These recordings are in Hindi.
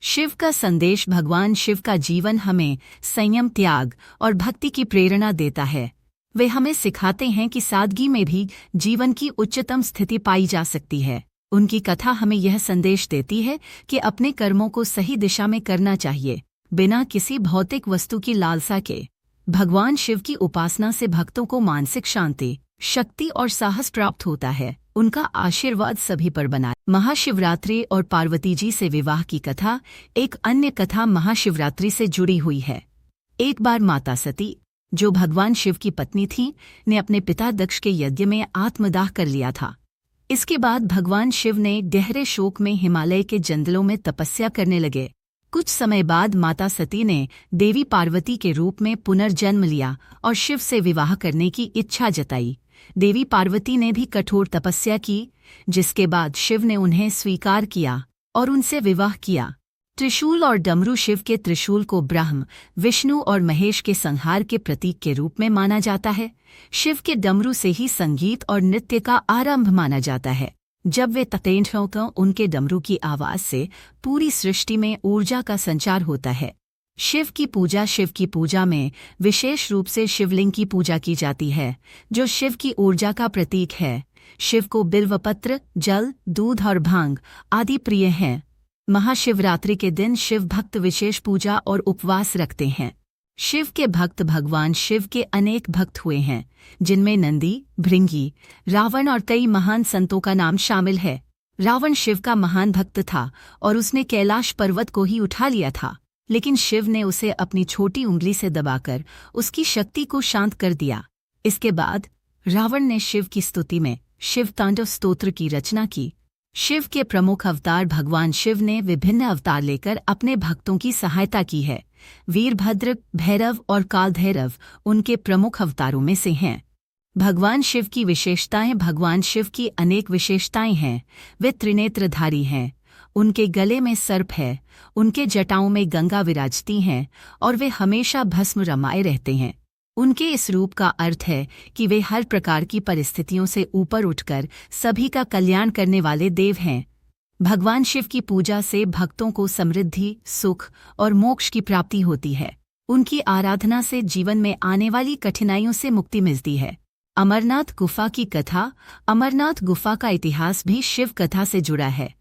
शिव का संदेश। भगवान शिव का जीवन हमें संयम, त्याग और भक्ति की प्रेरणा देता है। वे हमें सिखाते हैं कि सादगी में भी जीवन की उच्चतम स्थिति पाई जा सकती है। उनकी कथा हमें यह संदेश देती है कि अपने कर्मों को सही दिशा में करना चाहिए, बिना किसी भौतिक वस्तु की लालसा के। भगवान शिव की उपासना से भक्तों को मानसिक शांति, शक्ति और साहस प्राप्त होता है। उनका आशीर्वाद सभी पर बना। महाशिवरात्रि और पार्वती जी से विवाह की कथा। एक अन्य कथा महाशिवरात्रि से जुड़ी हुई है। एक बार माता सती, जो भगवान शिव की पत्नी थी, ने अपने पिता दक्ष के यज्ञ में आत्मदाह कर लिया था। इसके बाद भगवान शिव ने गहरे शोक में हिमालय के जंगलों में तपस्या करने लगे। कुछ समय बाद माता सती ने देवी पार्वती के रूप में पुनर्जन्म लिया और शिव से विवाह करने की इच्छा जताई। देवी पार्वती ने भी कठोर तपस्या की, जिसके बाद शिव ने उन्हें स्वीकार किया और उनसे विवाह किया। त्रिशूल और डमरू। शिव के त्रिशूल को ब्रह्म, विष्णु और महेश के संहार के प्रतीक के रूप में माना जाता है। शिव के डमरू से ही संगीत और नृत्य का आरंभ माना जाता है। जब वे ततेंठ हों तो उनके डमरू की आवाज से पूरी सृष्टि में ऊर्जा का संचार होता है। शिव की पूजा। शिव की पूजा में विशेष रूप से शिवलिंग की पूजा की जाती है, जो शिव की ऊर्जा का प्रतीक है। शिव को बिल्वपत्र, जल, दूध और भांग आदि प्रिय हैं। महाशिवरात्रि के दिन शिव भक्त विशेष पूजा और उपवास रखते हैं। शिव के भक्त। भगवान शिव के अनेक भक्त हुए हैं, जिनमें नंदी, भृंगी, रावण और कई महान संतों का नाम शामिल है। रावण शिव का महान भक्त था और उसने कैलाश पर्वत को ही उठा लिया था, लेकिन शिव ने उसे अपनी छोटी उंगली से दबाकर उसकी शक्ति को शांत कर दिया। इसके बाद रावण ने शिव की स्तुति में शिव तांडव स्तोत्र की रचना की। शिव के प्रमुख अवतार। भगवान शिव ने विभिन्न अवतार लेकर अपने भक्तों की सहायता की है। वीरभद्र, भैरव और कालभैरव उनके प्रमुख अवतारों में से हैं। भगवान शिव की विशेषताएं। भगवान शिव की अनेक विशेषताएं हैं। वे त्रिनेत्रधारी हैं। उनके गले में सर्प है, उनके जटाओं में गंगा विराजती हैं और वे हमेशा भस्म रमाए रहते हैं। उनके इस रूप का अर्थ है कि वे हर प्रकार की परिस्थितियों से ऊपर उठकर सभी का कल्याण करने वाले देव हैं। भगवान शिव की पूजा से भक्तों को समृद्धि, सुख और मोक्ष की प्राप्ति होती है। उनकी आराधना से जीवन में आने वाली कठिनाइयों से मुक्ति मिलती है। अमरनाथ गुफा की कथा। अमरनाथ गुफा का इतिहास भी शिव कथा से जुड़ा है।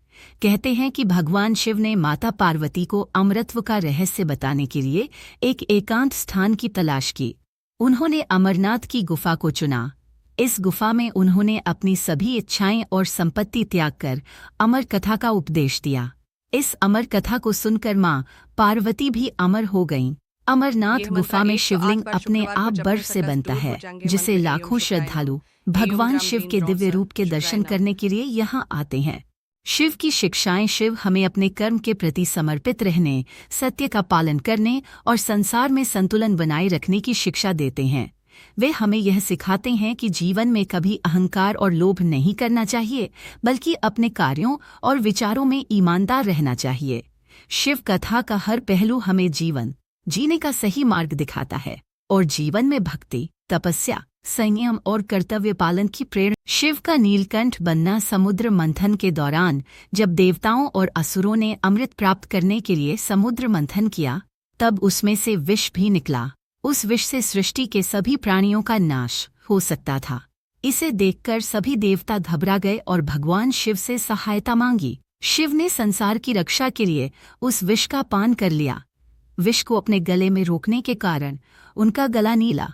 कहते हैं कि भगवान शिव ने माता पार्वती को अमरत्व का रहस्य बताने के लिए एक एकांत स्थान की तलाश की। उन्होंने अमरनाथ की गुफा को चुना। इस गुफा में उन्होंने अपनी सभी इच्छाएं और संपत्ति त्याग कर अमर कथा का उपदेश दिया। इस अमर कथा को सुनकर मां पार्वती भी अमर हो गईं। अमरनाथ गुफा में शिवलिंग अपने आप बर्फ से बनता है, जिसे लाखों श्रद्धालु भगवान शिव के दिव्य रूप के दर्शन करने के लिए यहां आते हैं। शिव की शिक्षाएं। शिव हमें अपने कर्म के प्रति समर्पित रहने, सत्य का पालन करने और संसार में संतुलन बनाए रखने की शिक्षा देते हैं। वे हमें यह सिखाते हैं कि जीवन में कभी अहंकार और लोभ नहीं करना चाहिए, बल्कि अपने कार्यों और विचारों में ईमानदार रहना चाहिए। शिव कथा का हर पहलू हमें जीवन जीने का सही मार्ग दिखाता है और जीवन में भक्ति, तपस्या, संयम और कर्तव्य पालन की प्रेरणा। शिव का नीलकंठ बनना। समुद्र मंथन के दौरान जब देवताओं और असुरों ने अमृत प्राप्त करने के लिए समुद्र मंथन किया, तब उसमें से विष भी निकला। उस विष से सृष्टि के सभी प्राणियों का नाश हो सकता था। इसे देखकर सभी देवता घबरा गए और भगवान शिव से सहायता मांगी। शिव ने संसार की रक्षा के लिए उस विष का पान कर लिया। विष को अपने गले में रोकने के कारण उनका गला नीला।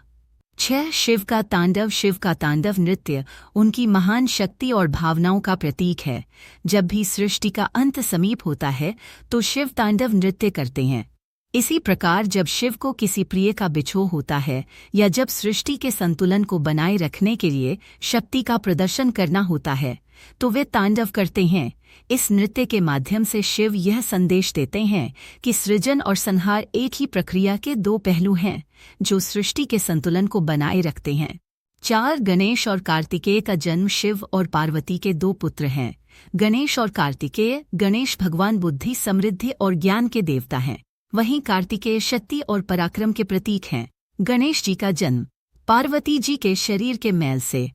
6. शिव का तांडव। शिव का तांडव नृत्य उनकी महान शक्ति और भावनाओं का प्रतीक है। जब भी सृष्टि का अंत समीप होता है तो शिव तांडव नृत्य करते हैं। इसी प्रकार जब शिव को किसी प्रिय का बिछोह होता है या जब सृष्टि के संतुलन को बनाए रखने के लिए शक्ति का प्रदर्शन करना होता है, तो वे तांडव करते हैं। इस नृत्य के माध्यम से शिव यह संदेश देते हैं कि सृजन और संहार एक ही प्रक्रिया के दो पहलू हैं, जो सृष्टि के संतुलन को बनाए रखते हैं। 4. गणेश और कार्तिकेय का जन्म। शिव और पार्वती के 2 पुत्र हैं, गणेश और कार्तिकेय। गणेश भगवान बुद्धि, समृद्धि और ज्ञान के देवता हैं, वहीं कार्तिकेय शक्ति और पराक्रम के प्रतीक हैं। गणेश जी का जन्म पार्वती जी के शरीर के मैल से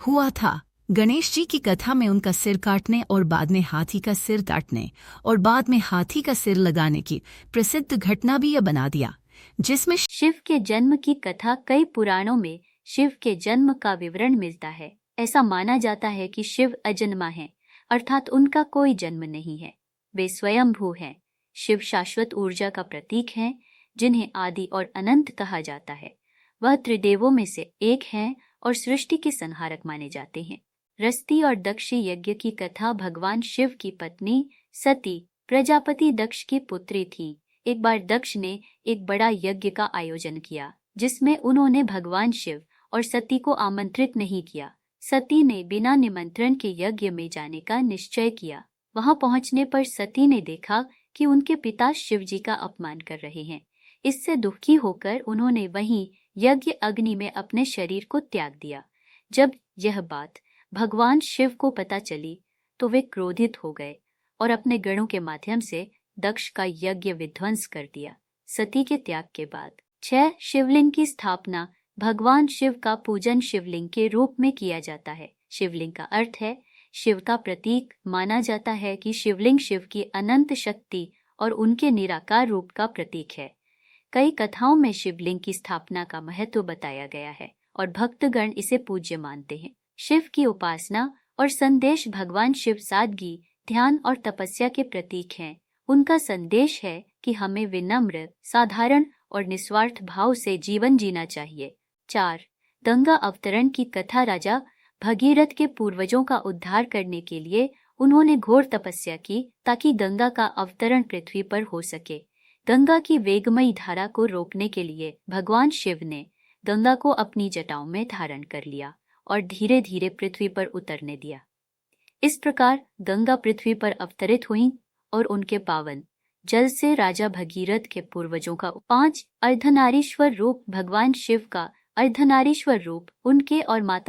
हुआ था। गणेश जी की कथा में उनका सिर काटने और बाद में हाथी का सिर काटने और बाद में हाथी का सिर लगाने की प्रसिद्ध घटना भी यह बना दिया, जिसमें शिव के जन्म की कथा कई पुराणों में शिव के जन्म का विवरण मिलता है। ऐसा माना जाता है कि शिव अजन्मा हैं, अर्थात उनका कोई जन्म नहीं है। वे स्वयंभू हैं। शिव शाश्वत ऊर्जा का प्रतीक हैं, जिन्हें आदि और अनंत कहा जाता है। वह त्रिदेवों में से एक हैं और सृष्टि के संहारक माने जाते हैं। रस्ती और दक्ष यज्ञ की कथा भगवान शिव की पत्नी सती प्रजापति दक्ष की पुत्री थी। एक बार दक्ष ने एक बड़ा यज्ञ का आयोजन किया, जिसमें उन्होंने भगवान शिव और सती को आमंत्रित नहीं किया। सती ने बिना निमंत्रण के यज्ञ में जाने का निश्चय किया। वहां पहुंचने पर सती ने देखा कि उनके पिता शिव जी का अपमान कर रहे हैं। इससे दुखी होकर उन्होंने वहीं यज्ञ अग्नि में अपने शरीर को त्याग दिया। जब यह बात भगवान शिव को पता चली तो वे क्रोधित हो गए और अपने गणों के माध्यम से दक्ष का यज्ञ विध्वंस कर दिया। सती के त्याग के बाद 6 शिवलिंग की स्थापना भगवान शिव का पूजन शिवलिंग के रूप में किया जाता है। शिवलिंग का अर्थ है शिव का प्रतीक। माना जाता है कि शिवलिंग शिव की अनंत शक्ति और उनके निराकार रूप का प्रतीक है। कई कथाओं में शिवलिंग की स्थापना का महत्व बताया गया है और भक्तगण इसे पूज्य मानते हैं। शिव की उपासना और संदेश भगवान शिव सादगी, ध्यान और तपस्या के प्रतीक हैं। उनका संदेश है कि हमें विनम्र, साधारण और निस्वार्थ भाव से जीवन जीना चाहिए। 4. गंगा अवतरण की कथा राजा भगीरथ के पूर्वजों का उद्धार करने के लिए उन्होंने घोर तपस्या की ताकि गंगा का अवतरण पृथ्वी पर हो सके। गंगा की वेगमयी धारा को रोकने के लिए भगवान शिव ने गंगा को अपनी जटाओं में धारण कर लिया और धीरे धीरे पृथ्वी पर उतरने दिया। इस प्रकार गंगा पृथ्वी पर अवतरित हुई और उनके पावन जल से राजा भगीरथ के पूर्वजों का 5 अर्धनारीश्वर रूप भगवान शिव का अर्धनारीश्वर रूप उनके और माता